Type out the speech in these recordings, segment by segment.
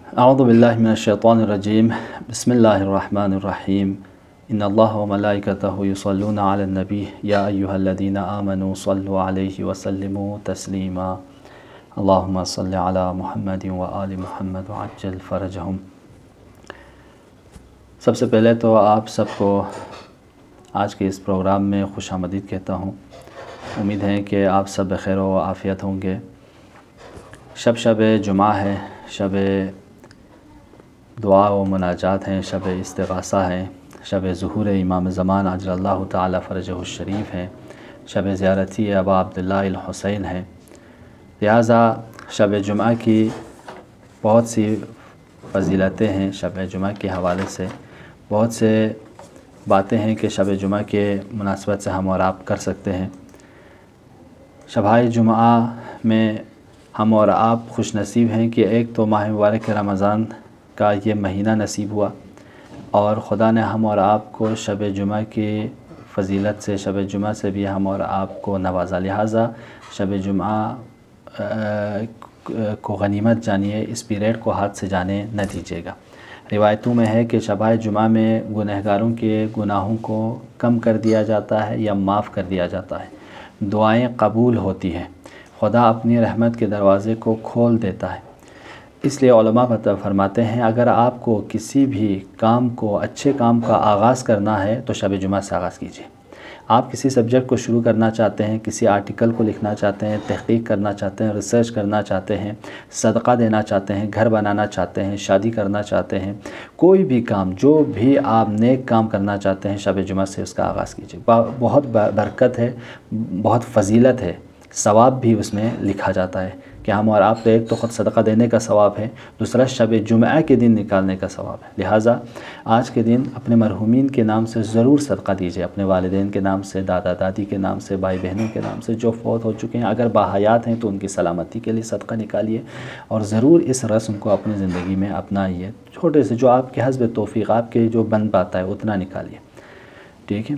अऊज़ु बिल्लाहि मिनश्शैतानिर्रजीम बिस्मिल्लाहिर्रहमानिर्रहीम इन्नल्लाह व मलाइकतहु युसल्लूना अलन नबी या अय्युहल्लज़ीना आमनू सल्लु अलैहि व सल्लिमू तस्लीमा अल्लाहुम्मा सल्लि अला मुहम्मदिन व आलि मुहम्मद व अज्जिल फ़रजहुम। सबसे पहले तो आप सबको आज के इस प्रोग्राम में खुशामदीद कहता हूँ। उम्मीद है कि आप सब बख़ैर व आफ़ियत होंगे। शब जुमा है, शब दुआ व मुनाजात हैं, शब इस्तिग़ासा है, शब ज़ुहूर इमाम ज़मान अजलल्लाहु ताला फ़रजहु शरीफ है, शब ज़ियारती अबा अब्दुल्लाह अल हुसैन है। लिहाजा शब जुमा की बहुत सी फ़ज़ीलतें हैं। शब जुमा के हवाले से बहुत से बातें हैं कि शब जुमा के मुनासबत से हम और आप कर सकते हैं। शब जुमा में हम और आप खुश नसीब हैं कि एक तो माह मुबारक रमज़ान का ये महीना नसीब हुआ और ख़ुदा ने हम और आप को शब जुमा की फ़जीलत से, शब जुमा से भी हम और आप को नवाज़ा। लिहाजा शब जुमा को गनीमत जानिए, इस पीरियड को हाथ से जाने न दीजिएगा। रिवायतों में है कि शब जुमा में गुनहगारों के गुनाहों को कम कर दिया जाता है या माफ़ कर दिया जाता है, दुआएं कबूल होती हैं, खुदा अपनी रहमत के दरवाज़े को खोल देता है। इसलिए उलमा फरमाते हैं अगर आपको किसी भी काम को, अच्छे काम का आगाज़ करना है तो शब जुमा से आगाज़ कीजिए। आप किसी सब्जेक्ट को शुरू करना चाहते हैं, किसी आर्टिकल को लिखना चाहते हैं, तहक़ीक़ करना चाहते हैं, रिसर्च करना चाहते हैं, सदका देना चाहते हैं, घर बनाना चाहते हैं, शादी करना चाहते हैं, कोई भी काम, जो भी आप नेक काम करना चाहते हैं, शब जुमा से उसका आगाज़ कीजिए। बहुत बरकत है, बहुत फ़जीलत है, सवाब भी उसमें लिखा जाता है कि हम और आप तो एक तो ख़ुद सदका देने का सवाब है, दूसरा शब जुमा के दिन निकालने का सवाब है। लिहाजा आज के दिन अपने मरहूमीन के नाम से ज़रूर सदका दीजिए, अपने वालिदैन के नाम से, दादा दादी के नाम से, भाई बहनों के नाम से जो फ़ौत हो चुके हैं। अगर बाहयात हैं तो उनकी सलामती के लिए सदका निकालिए और ज़रूर इस रस्म को अपनी ज़िंदगी में अपनाइए। छोटे से जो आपके हस्ब तौफ़ीक़, आपके जो बन पाता है उतना निकालिए, ठीक है।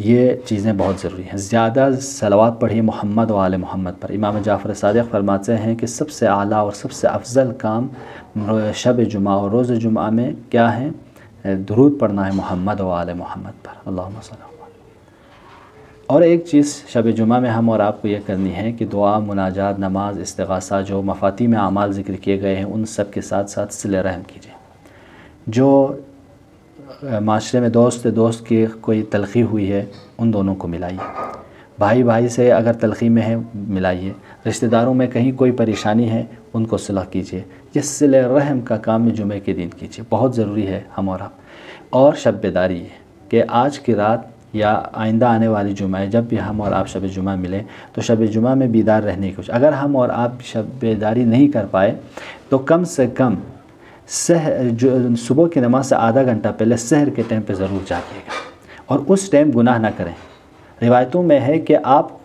ये चीज़ें बहुत ज़रूरी हैं। ज़्यादा सलवात पढ़िए मोहम्मद व आले मोहम्मद पर। इमाम जाफ़र सादिक़ फरमाते हैं कि सबसे आला और सबसे अफजल काम शब जुमा और रोज़ जुमा में क्या है? दुरूद पढ़ना है मोहम्मद व आले मोहम्मद पर। अल्लाहुम्मा सल्लि। और एक चीज़ शब जुमा में हम और आपको ये करनी है कि दुआ, मुनाजात, नमाज, इस्तिग़ासा, जो मफ़ाती में आमाल ज़िक्र किए गए हैं उन सब के साथ साथ सिले रहम कीजिए। जो माशरे में दोस्त की कोई तलख़ी हुई है उन दोनों को मिलाइए। भाई भाई से अगर तलख़ी में है मिलाइए। रिश्तेदारों में कहीं कोई परेशानी है उनको सुलह कीजिए। ये सिले रहम का काम जुमे के दिन कीजिए, बहुत ज़रूरी है हम और आप। और शब बेदारी है कि आज की रात या आइंदा आने वाली जुमा है, जब भी हम और आप शब जुमा मिलें तो शब जुमा में बीदार रहने की कोशिश। अगर हम और आप शब बेदारी नहीं कर पाए तो कम से कम जो सुबह की नमाज से आधा घंटा पहले सहर के टाइम पे ज़रूर जागिएगा और उस टाइम गुनाह ना करें। रिवायतों में है कि आप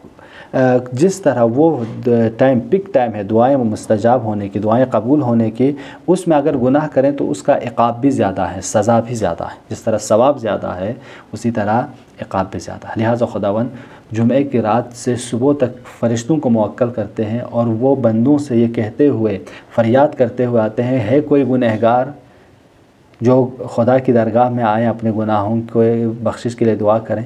जिस तरह वो टाइम पिक टाइम है दुआएं मुस्तजाब होने की, दुआएं कबूल होने की, उसमें अगर गुनाह करें तो उसका इक़ाब भी ज़्यादा है, सज़ा भी ज़्यादा है। जिस तरह सवाब ज़्यादा है उसी तरह इक़ाब भी ज़्यादा है। लिहाजा खुदावन जुमे की रात से सुबह तक फ़रिश्तों को मुवक्कल करते हैं और वो बंदों से ये कहते हुए, फ़रियाद करते हुए आते हैं, है कोई गुनहगार जो खुदा की दरगाह में आए अपने गुनाहों को बख्शिश के लिए दुआ करें।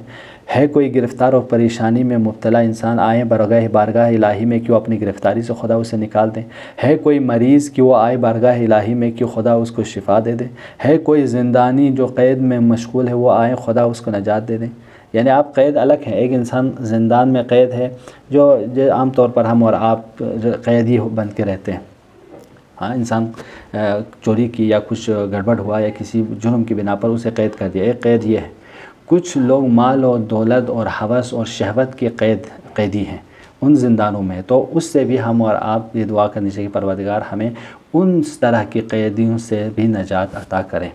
है कोई गिरफ़्तार और परेशानी में मुब्तला इंसान आए बारगाह इलाही में, क्यों अपनी गिरफ़्तारी से खुदा उसे निकाल दें। है कोई मरीज़ कि वो आए बारगाह इलाही में, क्यों खुदा उसको शिफ़ा दे दे। है कोई ज़िंदानी जो क़ैद में मशगूल है वो आए, खुदा उसको नजात दे दें। यानी आप क़ैद अलग हैं, एक इंसान ज़िंदान में क़ैद है जो आम तौर पर हम और आप क़ैद ही बन के रहते हैं। हाँ, इंसान चोरी की या कुछ गड़बड़ हुआ या किसी जुर्म की बिना पर उसे क़ैद कर दिया, एक क़ैद ये है। कुछ लोग माल और दौलत और हवस और शहवत के क़ैदी हैं उन ज़िंदानों में, तो उससे भी हम और आप ये दुआ करनी चाहिए परवरदिगार हमें उन तरह की क़ैदियों से भी निजात अता करें।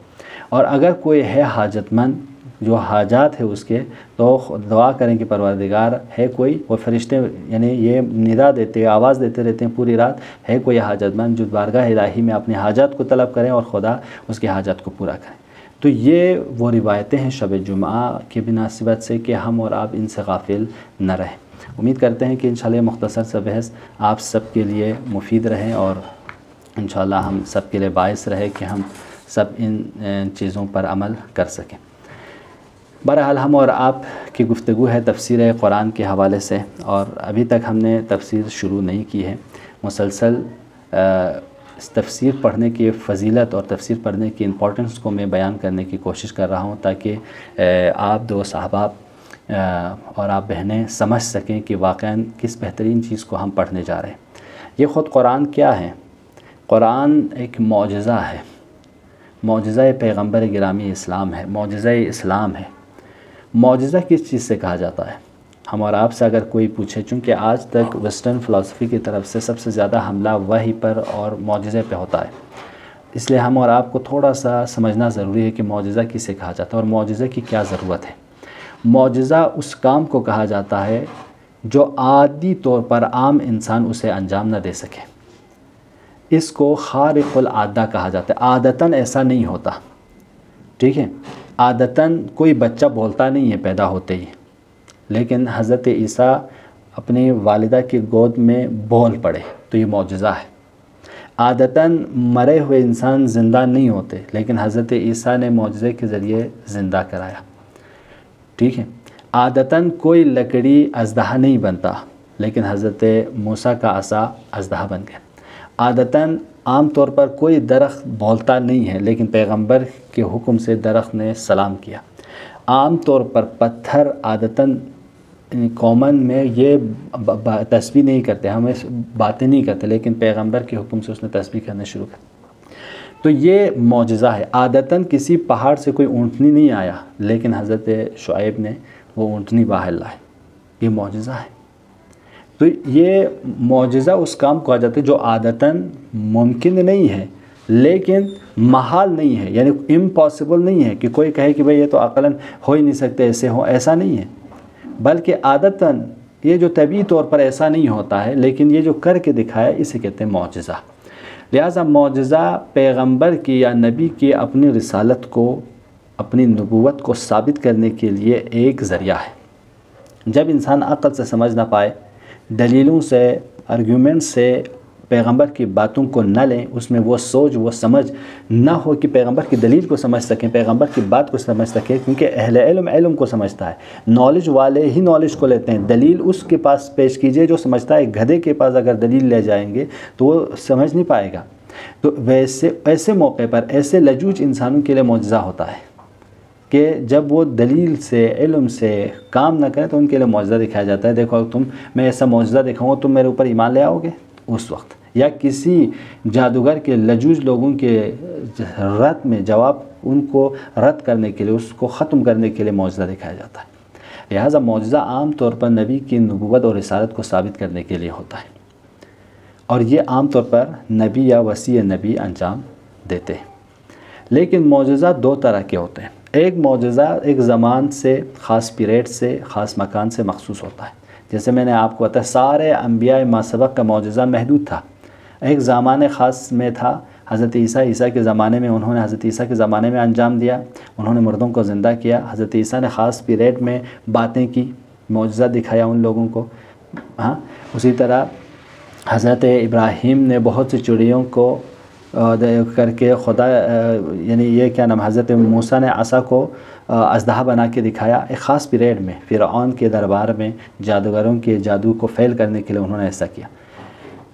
और अगर कोई है हाजतमंद जो हाजात है उसके, तो दुआ करें कि परवरदिगार है कोई, वो फ़रिश्ते यानी ये निदा देते, आवाज़ देते रहते हैं पूरी रात, है कोई हाजतमंद जो बारगाह इलाही में अपनी हाजत को तलब करें और खुदा उसकी हाजत को पूरा करें। तो ये वो रिवायतें हैं शब जुमा की मुनासिबत से कि हम और आप इनसे गाफिल न रहें। उम्मीद करते हैं कि इंशाअल्लाह मुख्तसर सा बहस आप सब के लिए मुफीद रहें और इंशाअल्लाह हम सब के लिए बाइस रहे कि हम सब इन चीज़ों पर अमल कर सकें। बहरहाल हम और आप की गुफ्तगू है तफसीर कुरान के हवाले से, और अभी तक हमने तफसीर शुरू नहीं की है। मुसलसल इस तफसीर पढ़ने की फ़जीलत और तफसीर पढ़ने की इम्पोर्टेंस को मैं बयान करने की कोशिश कर रहा हूँ, ताकि आप दोस्त अहबाब और आप बहनें समझ सकें कि वाक़ई किस बेहतरीन चीज़ को हम पढ़ने जा रहे हैं। ये ख़ुद कुरान क्या है? कुरान एक मौजज़ा है, मौजज़ा पैगम्बर गिरामी इस्लाम है, मौजज़ा इस्लाम है। मौजज़ा किस चीज़ से कहा जाता है? हम और आपसे अगर कोई पूछे, चूँकि आज तक वेस्टर्न फ़िलासफ़ी की तरफ से सबसे ज़्यादा हमला वही पर और मौजज़े पे होता है, इसलिए हम और आपको थोड़ा सा समझना ज़रूरी है कि मौजज़ा किसे कहा जाता है और मौजज़े की क्या ज़रूरत है। मौजज़ा उस काम को कहा जाता है जो आदी तौर पर आम इंसान उसे अंजाम न दे सके। इसको खारिकुल आदा कहा जाता है। आदतन ऐसा नहीं होता, ठीक है। आदतन कोई बच्चा बोलता नहीं है पैदा होते ही, लेकिन हज़रत ईसा अपनी वालिदा की गोद में बोल पड़े, तो ये मौजज़ा है। आदतन मरे हुए इंसान ज़िंदा नहीं होते, लेकिन हज़रत ईसा ने मौजज़े के ज़रिए ज़िंदा कराया, ठीक है। आदतन कोई लकड़ी अज़दहा नहीं बनता, लेकिन हज़रत मूसा का असा अज़दहा बन गया। आदतन आम तौर पर कोई दरख्त बोलता नहीं है, लेकिन पैगंबर के हुक्म से दरख्त ने सलाम किया। आम तौर पर पत्थर आदतन कॉमन में ये तस्बीह नहीं करते, हमें बातें नहीं करते, लेकिन पैगंबर के हुक्म से उसने तस्बीह करना शुरू कर। तो ये मौजज़ा है। आदतन किसी पहाड़ से कोई ऊँटनी नहीं आया, लेकिन हज़रत शुआइब ने वो ऊँटनी बाहर लाए, ये मौजज़ा है। तो ये मौजज़ा उस काम को आ जाता है जो आदतन मुमकिन नहीं है, लेकिन महाल नहीं है, यानी इम्पॉसिबल नहीं है कि कोई कहे कि भाई ये तो अक़लन हो ही नहीं सकते, ऐसे हो, ऐसा नहीं है। बल्कि आदतन ये जो तबी तौर पर ऐसा नहीं होता है, लेकिन ये जो करके दिखाया इसे कहते हैं मौजज़ा। लिहाजा मौजज़ा पैगंबर की या नबी की अपनी रिसालत को, अपनी नबूवत को साबित करने के लिए एक ज़रिया है। जब इंसान अक़ल से समझ ना पाए, दलीलों से, आर्गूमेंट से पैगंबर की बातों को न लें, उसमें वो सोच, वो समझ ना हो कि पैगंबर की दलील को समझ सकें, पैगंबर की बात को समझ सकें, क्योंकि अहले इल्म को समझता है। नॉलेज वाले ही नॉलेज को लेते हैं। दलील उसके पास पेश कीजिए जो समझता है। गधे के पास अगर दलील ले जाएंगे तो वो समझ नहीं पाएगा। तो ऐसे मौके पर ऐसे लजूज इंसानों के लिए मौजज़ा होता है कि जब वो दलील से, इल्म से काम ना करें तो उनके लिए मौजज़ा दिखाया जाता है। देखो मैं ऐसा मौजज़ा दिखाऊंगा, तुम मेरे ऊपर ईमान ले आओगे उस वक्त। या किसी जादूगर के लजूज लोगों के रद्द में जवाब, उनको रद्द करने के लिए, उसको ख़त्म करने के लिए मौजज़ा दिखाया जाता है। लिहाजा मौजज़ा आम तौर पर नबी की नबूवत और रिसालत को साबित करने के लिए होता है, और ये आम तौर पर नबी या वसी नबी अंजाम देते हैं। लेकिन मौजज़ा दो तरह के होते हैं। एक मौजज़ा एक ज़मान से, ख़ास पीरियड से, ख़ास मकान से मखसूस होता है। जैसे मैंने आपको बताया, सारे अम्बिया मासबक का मौजज़ा महदूद था, एक ज़माने ख़ास में था। हज़रत ईसा के ज़माने में उन्होंने हज़रत ईसा के ज़माने में अंजाम दिया, उन्होंने मुर्दों को ज़िंदा किया। हज़रत ईसा ने ख़ास पीरियड में बातें की, मौजज़ा दिखाया उन लोगों को। हाँ, उसी तरह हज़रत इब्राहीम ने बहुत सी चिड़ियों को करके खुदा, यानी ये क्या नाम, हज़रत मूसा ने आसा को अज़दहा बना के दिखाया एक ख़ास पीरियड में। फ़िरऔन के दरबार में जादूगरों के जादू को फ़ेल करने के लिए उन्होंने ऐसा किया।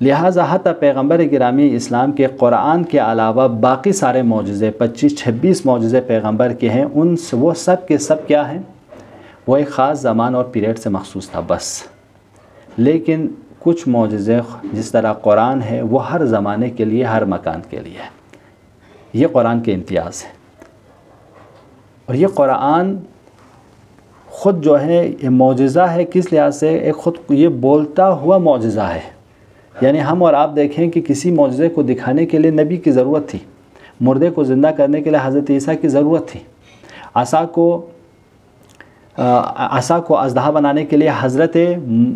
लिहाजा हत्ता पैगंबर गिरामी इस्लाम के कुरान के अलावा बाकी सारे मौजज़े, 25-26 मौजज़े पैगंबर के हैं, वो सब के सब क्या हैं? वो एक ख़ास ज़मान और पीरियड से मखसूस था बस। लेकिन कुछ मौजज़े जिस तरह कुरान है, वो हर ज़माने के लिए, हर मकान के लिए है। ये कुरान के इम्तियाज़ है। और ये कुरान ख़ुद जो है ये मौजज़ा है, किस लिहाज से? एक ख़ुद ये बोलता हुआ मौजज़ा है। यानी हम और आप देखें कि किसी मौजज़े को दिखाने के लिए नबी की ज़रूरत थी, मुर्दे को ज़िंदा करने के लिए हज़रत ईसा की ज़रूरत थी, आसा को अज़दहा बनाने के लिए हज़रत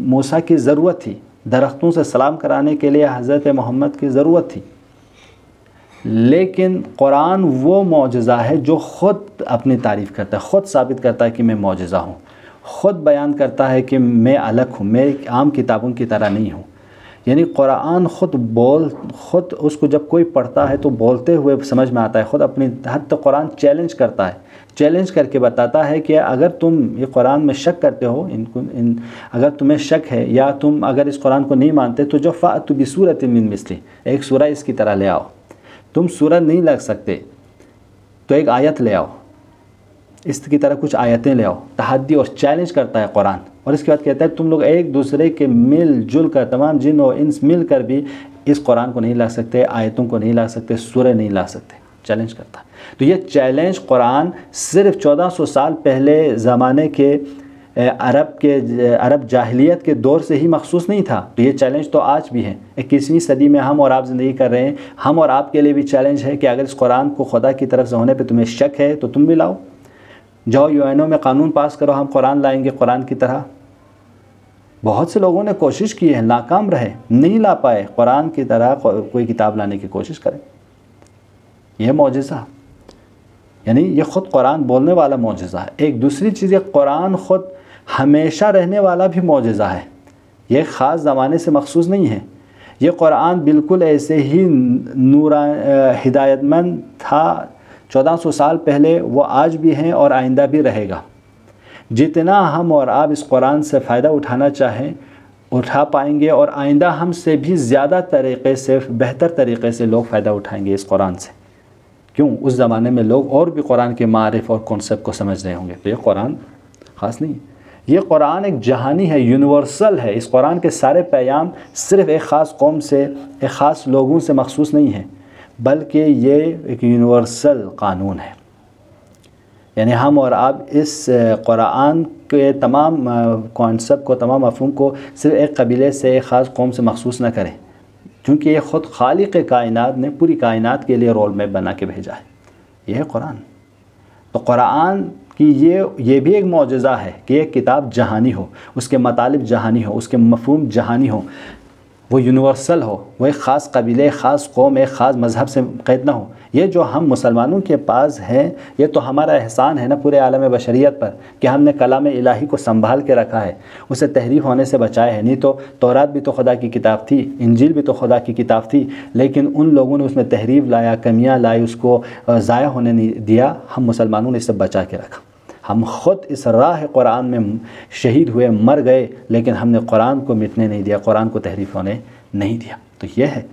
मूसा की ज़रूरत थी, दरख्तों से सलाम कराने के लिए हज़रत मोहम्मद की ज़रूरत थी। लेकिन कुरान वो मौजज़ा है जो ख़ुद अपनी तारीफ़ करता है, ख़ुद साबित करता है कि मैं मौजज़ा हूँ, ख़ुद बयान करता है कि मैं अलग हूँ, मैं आम किताबों की तरह नहीं हूँ। यानी कुरान ख़ुद उसको जब कोई पढ़ता है तो बोलते हुए समझ में आता है, ख़ुद अपनी हद तक कुरान चैलेंज करता है, चैलेंज करके बताता है कि अगर तुम ये कुरान में शक करते हो, अगर तुम्हें शक है या तुम अगर इस कुरान को नहीं मानते तो जो फ़ातु बिसूरत मिन मिस्ली, एक सूरह इसकी तरह ले आओ। तुम सूरत नहीं लग सकते तो एक आयत ले आओ, इसकी तरह कुछ आयतें ले आओ। तहद्दी और चैलेंज करता है कुरान। और इसके बाद कहता है तुम लोग एक दूसरे के मिलजुल कर, तमाम जिन और इंस मिल कर भी इस कुरान को नहीं ला सकते, आयतों को नहीं ला सकते, सूरह नहीं ला सकते। चैलेंज करता है। तो ये चैलेंज कुरान सिर्फ 1400 साल पहले ज़माने के अरब जाहिलियत के दौर से ही मखसूस नहीं था। तो ये चैलेंज तो आज भी है। 21वीं सदी में हम और आप ज़िंदगी कर रहे हैं। हम और आपके लिए भी चैलेंज है कि अगर इस कुरान को खुदा की तरफ से होने पे तुम्हें शक है तो तुम भी लाओ, जाओ यूएनओ में कानून पास करो, हम कुरान लाएंगे कुरान की तरह। बहुत से लोगों ने कोशिश की है, नाकाम रहे, नहीं ला पाए। कुरान की तरह कोई किताब लाने की कोशिश करें, यह मौजिज़ा, यानी ये ख़ुद कुरान बोलने वाला मौजिज़ा है। एक दूसरी चीज़, ये कुरान ख़ुद हमेशा रहने वाला भी मौजिज़ा है। ये ख़ास ज़माने से मखसूस नहीं है। ये कुरान बिल्कुल ऐसे ही हिदायतमंद था 1400 साल पहले, वो आज भी हैं और आइंदा भी रहेगा। जितना हम और आप इस कुरान से फ़ायदा उठाना चाहें उठा पाएंगे, और आइंदा हमसे भी ज़्यादा तरीक़े से, बेहतर तरीक़े से लोग फ़ायदा उठाएंगे इस कुरान से। क्यों? उस ज़माने में लोग और भी कुरान के मारिफ़ और कॉन्सेप्ट को समझ रहे होंगे। तो ये कुरान ख़ास नहीं है, ये कुरान एक जहानी है, यूनिवर्सल है। इस कुरान के सारे पैगाम सिर्फ़ एक ख़ास कौम से, एक ख़ास लोगों से मखसूस नहीं है, बल्कि ये एक यूनिवर्सल कानून है। यानी हम और आप इस कुरान के तमाम कॉन्सेप्ट को, तमाम मफ़हूम को सिर्फ़ एक कबीले से, एक ख़ास कौम से मखसूस न करें, क्योंकि ये ख़ुद खालिक़ कायनात ने पूरी कायनात के लिए रोल मैप बना के भेजा है। यह है कुरान। तो कुरान कि ये भी एक मौजज़ा है कि एक किताब जहानी हो, उसके मतालिब जहानी हो, उसके मफ़हूम जहानी हो, वो यूनिवर्सल हो, वो एक ख़ास कबीले, ख़ास कौम, एक ख़ास मज़हब से क़ैद ना हो। ये जो हम मुसलमानों के पास है, ये तो हमारा एहसान है ना पूरे आलम बशरियत पर, कि हमने कलाम इलाही को संभाल के रखा है, उसे तहरीफ होने से बचाया है। नहीं तो तौरात भी तो खुदा की किताब थी, इंजील भी तो खुदा की किताब थी, लेकिन उन लोगों ने उसमें तहरीफ लाया, कमियाँ लाई, उसको ज़ाया होने नहीं दिया। हम मुसलमानों ने इसे बचा के रखा। हम ख़ुद इस राह कुरान में शहीद हुए, मर गए, लेकिन हमने कुरान को मिटने नहीं दिया, कुरान को तहरीफ होने नहीं दिया। तो यह है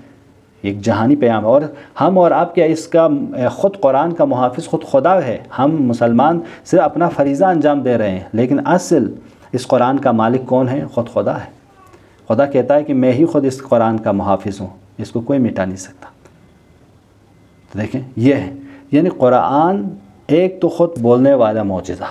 एक जहानी पैगाम। और हम और आप क्या इसका ख़ुद कुरान का मुहाफ़िज़ ख़ुद खुदा है। हम मुसलमान सिर्फ अपना फ़रीज़ा अंजाम दे रहे हैं, लेकिन असल इस कुरान का मालिक कौन है? ख़ुद खुदा है। खुदा कहता है कि मैं ही ख़ुद इस कुरान का मुहाफ़िज़ हूँ, इसको कोई मिटा नहीं सकता। तो देखें, यह है, यानी कुरान एक तो ख़ुद बोलने वाला मौजिज़ा,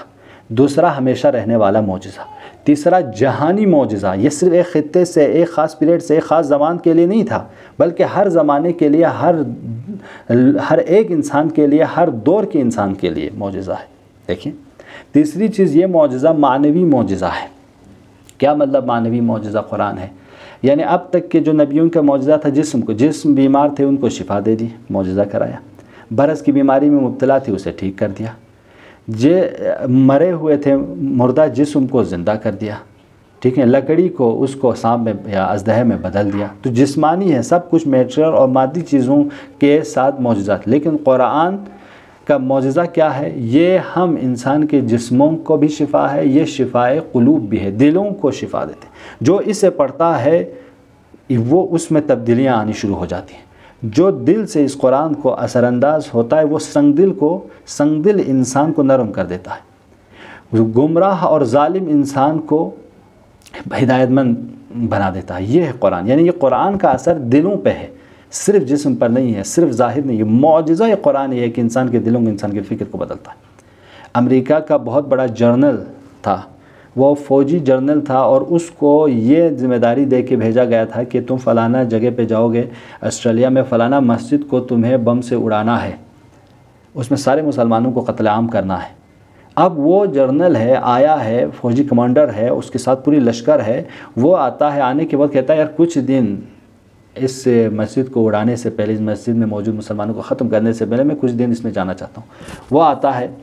दूसरा हमेशा रहने वाला मौजिज़ा, तीसरा जहानी मौजिज़ा। ये सिर्फ एक ख़ित्ते से, एक ख़ास पीरियड से, एक ख़ास ज़मान के लिए नहीं था, बल्कि हर ज़माने के लिए, हर एक इंसान के लिए, हर दौर के इंसान के लिए मौजिज़ा है। देखिए, तीसरी चीज़, ये मौजिज़ा मानवी मौजिज़ा है। क्या मतलब मानवी मौजिज़ा कुरान है? यानी अब तक के जो नबियों का मौजिज़ा था, जिस्म बीमार थे उनको शिफा दे दी, मौजिज़ा कराया। बरस की बीमारी में मुब्तला थी, उसे ठीक कर दिया। मरे हुए थे, मुर्दा जिस्म को ज़िंदा कर दिया, ठीक है। लकड़ी को उसको सांप में या अजदह में बदल दिया। तो जिस्मानी है, सब कुछ मेटेरियल और मादी चीज़ों के साथ मौजिज़ात। लेकिन कुरान का मौजिज़ा क्या है? ये हम इंसान के जिस्मों को भी शिफा है, ये शिफाए क़ुलूब भी है, दिलों को शिफा देते। जो इसे पढ़ता है वो उसमें तब्दीलियाँ आनी शुरू हो जाती हैं। जो दिल से इस कुरान को असरअंदाज होता है, वो संगदिल इंसान को नरम कर देता है, गुमराह और जालिम इंसान को हिदायतमंद बना देता है। ये है कुरान। यानी ये कुरान का असर दिलों पे है, सिर्फ जिस्म पर नहीं है, सिर्फ ज़ाहिर नहीं है। मौजिज़ा ये कुरान है कि इंसान के दिलों में, इंसान की फ़िक्र को बदलता है। अमेरिका का बहुत बड़ा जर्नल था, वो फ़ौजी जर्नल था, और उसको ये ज़िम्मेदारी दे के भेजा गया था कि तुम फ़लाना जगह पे जाओगे, ऑस्ट्रेलिया में फ़लाना मस्जिद को तुम्हें बम से उड़ाना है, उसमें सारे मुसलमानों को कत्लेआम करना है। अब वो जर्नल है, आया है, फ़ौजी कमांडर है, उसके साथ पूरी लश्कर है। वो आता है, आने के बाद कहता है यार कुछ दिन इस मस्जिद को उड़ाने से पहले, इस मस्जिद में मौजूद मुसलमानों को ख़त्म करने से पहले मैं कुछ दिन इसमें जाना चाहता हूँ। वो आता है,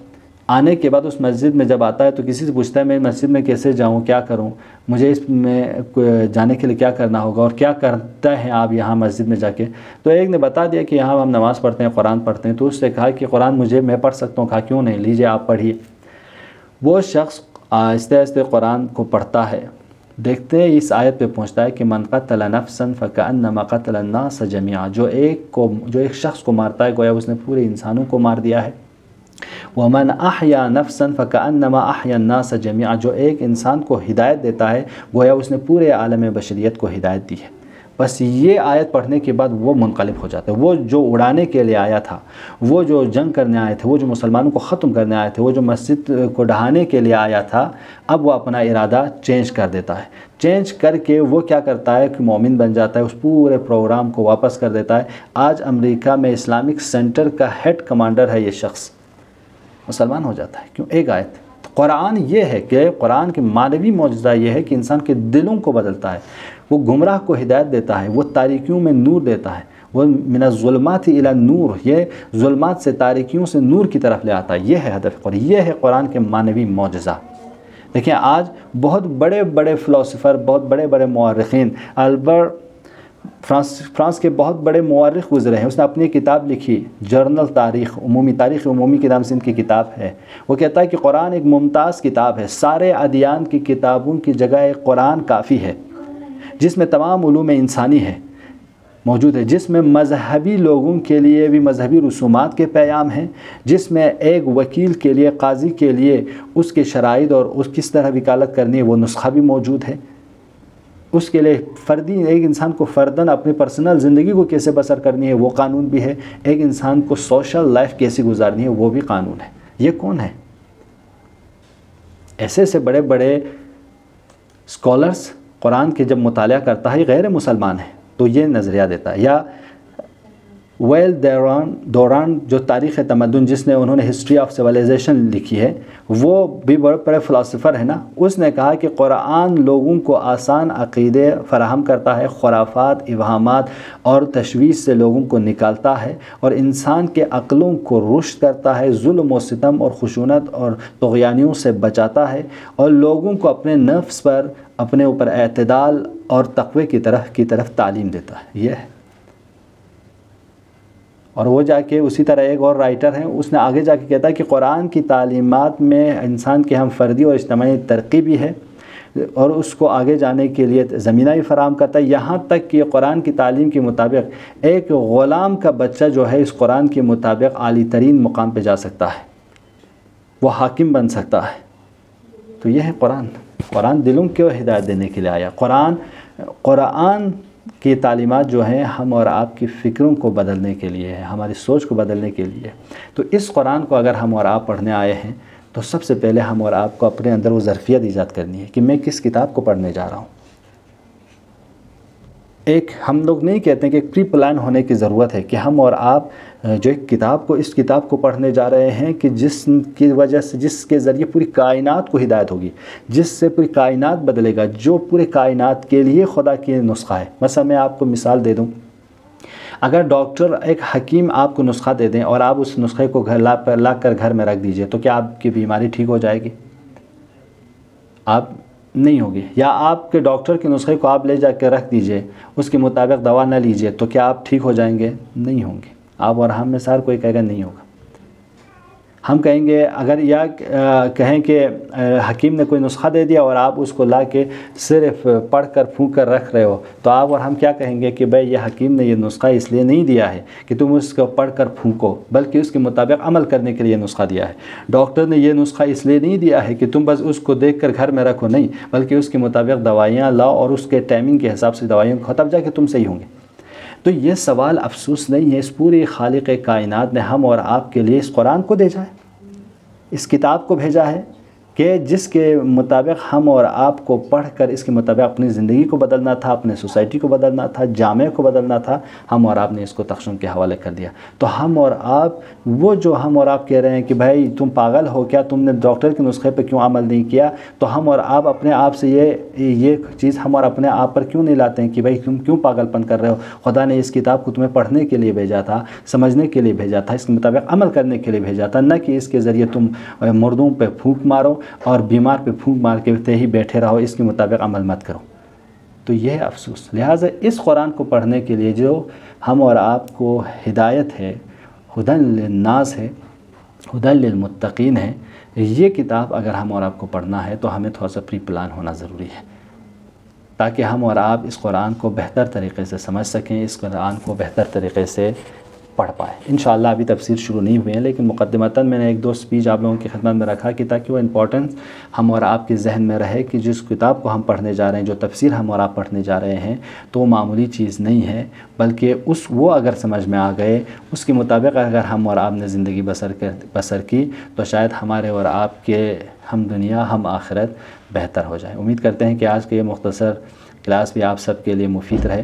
आने के बाद उस मस्जिद में जब आता है तो किसी से पूछता है मैं मस्जिद में कैसे जाऊँ, क्या करूँ, मुझे इसमें जाने के लिए क्या करना होगा और क्या करता है आप यहाँ मस्जिद में जाके। तो एक ने बता दिया कि यहाँ हम नमाज़ पढ़ते हैं, कुरान पढ़ते हैं। तो उससे कहा कि कुरान मैं पढ़ सकता हूँ। कहा क्यों नहीं, लीजिए आप पढ़िए। वो शख्स आहिस्ते आहिस्ते कुरान को पढ़ता है। देखते हैं इस आयत पे पहुँचता है कि मन क़तल नफ्सन फ़कअन्नमा क़तल अन्नास जमीआ, जो एक शख्स को मारता है गोया उसने पूरे इंसानों को मार दिया है। वमन अहया नफ्सन फ़कअन्नमा अहया अन्नास जमीआ, जो एक इंसान को हिदायत देता है गोया उसने पूरे आलम बशरियत को हिदायत दी है। बस ये आयत पढ़ने के बाद वो मुनक़लिब हो जाते हैं। वो जो उड़ाने के लिए आया था, वो जो जंग करने आए थे, वो जो मुसलमानों को ख़त्म करने आए थे, वो जो मस्जिद को ढहाने के लिए आया था, अब वो अपना इरादा चेंज कर देता है। चेंज करके वो क्या करता है कि मोमिन बन जाता है, उस पूरे प्रोग्राम को वापस कर देता है। आज अमेरिका में इस्लामिक सेंटर का हेड कमांडर है ये शख्स, मुसलमान हो जाता है। क्यों? एक आयत। कुरान ये है कि कुरान के मानवी मौजज़ा ये है कि इंसान के दिलों को बदलता है, वो गुमराह को हिदायत देता है, वो तारीकियों में नूर देता है। वो मिनज़्ज़ुल्मात इला नूर, ये ज़ुल्मात से तारीकियों से नूर की तरफ ले आता है। ये है हदफ कुरान, ये है कुरान के मानवी मौजज़ा। देखिए आज बहुत बड़े बड़े फ़िलोसोफ़र, बहुत बड़े बड़े मुअर्रिख़ीन, अल्बर्ट फ्रांस के बहुत बड़े मुअर्रिख़ गुज़रे हैं। उसने अपनी किताब लिखी, जर्नल तारीख़ उमूमी के नाम से इनकी किताब है। वो कहता है कि कुरान एक मुमताज़ किताब है, सारे अदियान की किताबों की जगह एक कुरान काफ़ी है, जिसमें तमाम उलूम इंसानी है मौजूद है, जिसमें मज़हबी लोगों के लिए भी मज़हबी रसूमात के पैगाम हैं, जिसमें एक वकील के लिए, काजी के लिए उसके शराइद और उस किस तरह वकालत करनी है वो नुस्खा भी मौजूद है। उसके लिए फ़र्दी एक इंसान को फ़र्दन अपनी पर्सनल ज़िंदगी को कैसे बसर करनी है वो कानून भी है। एक इंसान को सोशल लाइफ कैसे गुजारनी है वो भी कानून है। ये कौन है? ऐसे से बड़े बड़े स्कॉलर्स कुरान के जब मुताला करता है, गैर मुसलमान है, तो ये नज़रिया देता है। या वेल दौरान जो तारीख़ तमद्दुन, जिसने उन्होंने हिस्ट्री ऑफ सिविलाइजेशन लिखी है, वो भी बड़े बड़े फ़िलासफ़र है ना, उसने कहा कि कुरान लोगों को आसान अक़ीदे फ़राहम करता है, खुराफात, इवहामात और तशवीश से लोगों को निकालता है और इंसान के अक़लों को रुश्द करता है, जुल्म व सितम और खुशूनत और तुग़यानियों से बचाता है और लोगों को अपने नफ्स पर, अपने ऊपर एतदाल और तक़वे की तरफ तालीम देता है। यह है। और वो जाके उसी तरह एक और राइटर हैं, उसने आगे जाके कहता है कि कुरान की तालीमात में इंसान की हम फ़र्दी और इज्तिमाई तरक्की भी है और उसको आगे जाने के लिए ज़मीना भी फ़राहम करता है। यहाँ तक कि कुरान की तालीम के मुताबिक एक ग़ुलाम का बच्चा जो है इस कुरान के मुताबिक आली तरीन मुकाम पे जा सकता है, वो हाकिम बन सकता है। तो यह है कुरान दिलों को हिदायत देने के लिए आया। कुरान की तालीमात जो हैं हम और आपकी फ़िक्रों को बदलने के लिए है, हमारी सोच को बदलने के लिए। तो इस कुरान को अगर हम और आप पढ़ने आए हैं तो सबसे पहले हम और आपको अपने अंदर वो ज़रफ़ियत ईजाद करनी है कि मैं किस किताब को पढ़ने जा रहा हूँ। एक हम लोग नहीं कहते कि प्री प्लान होने की ज़रूरत है कि हम और आप जो एक इस किताब को पढ़ने जा रहे हैं कि जिसकी वजह से, जिसके ज़रिए पूरी कायनात को हिदायत होगी, जिससे पूरी कायनात बदलेगा, जो पूरे कायनात के लिए खुदा की नुस्खा है। मसला मैं आपको मिसाल दे दूँ, अगर डॉक्टर, एक हकीम आपको नुस्खा दे दें और आप उस नुस्खे को ला कर घर में रख दीजिए, तो क्या आपकी बीमारी ठीक हो जाएगी? आप नहीं होगी। या आपके डॉक्टर के नुस्खे को आप ले जाकर रख दीजिए, उसके मुताबिक दवा ना लीजिए, तो क्या आप ठीक हो जाएंगे? नहीं होंगे। आप और हम में से हर कोई कहेगा नहीं होगा। हम कहेंगे, अगर या कहें कि हकीम ने कोई नुस्खा दे दिया और आप उसको ला के सिर्फ पढ़ कर फूंक कर रख रहे हो, तो आप और हम क्या कहेंगे कि भाई ये हकीम ने ये नुस्खा इसलिए नहीं दिया है कि तुम उसको पढ़ कर फूंको, बल्कि उसके मुताबिक अमल करने के लिए नुस्खा दिया है। डॉक्टर ने ये नुस्खा इसलिए नहीं दिया है कि तुम बस उसको देख कर घर में रखो, नहीं, बल्कि उसके मुताबिक दवाइयाँ लाओ और उसके टाइमिंग के हिसाब से दवाइयाँ खाओ, तब जाके तुम सही होंगे। तो ये सवाल अफसोस नहीं है, इस पूरी खालिक कायनात ने हम और आपके लिए इस कुरान को भेजा है, इस किताब को भेजा है कि जिसके मुताबिक हम और आपको पढ़कर इसके मुताबिक अपनी ज़िंदगी को बदलना था, अपने सोसाइटी को बदलना था, जामे को बदलना था, हम और आपने इसको तख्शुम के हवाले कर दिया। तो हम और आप, वो जो हम और आप कह रहे हैं कि भाई तुम पागल हो क्या, तुमने डॉक्टर के नुस्खे पे क्यों अमल नहीं किया, तो हम और आप अपने आप से ये चीज़ हम और अपने आप पर क्यों नहीं लाते हैं कि भाई तुम क्यों पागलपन कर रहे हो। खुदा ने इस किताब को तुम्हें पढ़ने के लिए भेजा था, समझने के लिए भेजा था, इसके मुताबिक अमल करने के लिए भेजा था, न कि इसके ज़रिए तुम मुर्दों पे फूंक मारो और बीमार पे फूंक मार के ही बैठे रहो, इसके मुताबिक अमल मत करो। तो यह है अफसोस। लिहाजा इस कुरान को पढ़ने के लिए जो हम और आपको हिदायत है, हुदन लिन्नास है, हुदन लिलमुत्तकीन है, ये किताब अगर हम और आपको पढ़ना है तो हमें थोड़ा सा प्री प्लान होना ज़रूरी है, ताकि हम और आप इस कुरान को बेहतर तरीक़े से समझ सकें, इस कुरान को बेहतर तरीक़े से पढ़ पाए। इंशाअल्लाह अभी तफसीर शुरू नहीं हुए हैं, लेकिन मुक़द्दिमतन मैंने एक दो स्पीच आप लोगों की खिदमत में रखा कि ताकि वो इम्पोर्टेंस हम और आपके जहन में रहे कि जिस किताब को हम पढ़ने जा रहे हैं, जो तफसीर हम और आप पढ़ने जा रहे हैं, तो वो मामूली चीज़ नहीं है, बल्कि वो अगर समझ में आ गए, उसके मुताबिक अगर हम और आपने ज़िंदगी बसर की तो शायद हमारे और आपके हम दुनिया हम आखिरत बेहतर हो जाए। उम्मीद करते हैं कि आज के ये मुख्तसर क्लास भी आप सब के लिए मुफीद रहे।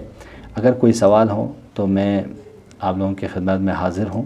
अगर कोई सवाल हो तो मैं आप लोगों की खिदमत में हाज़िर हूँ।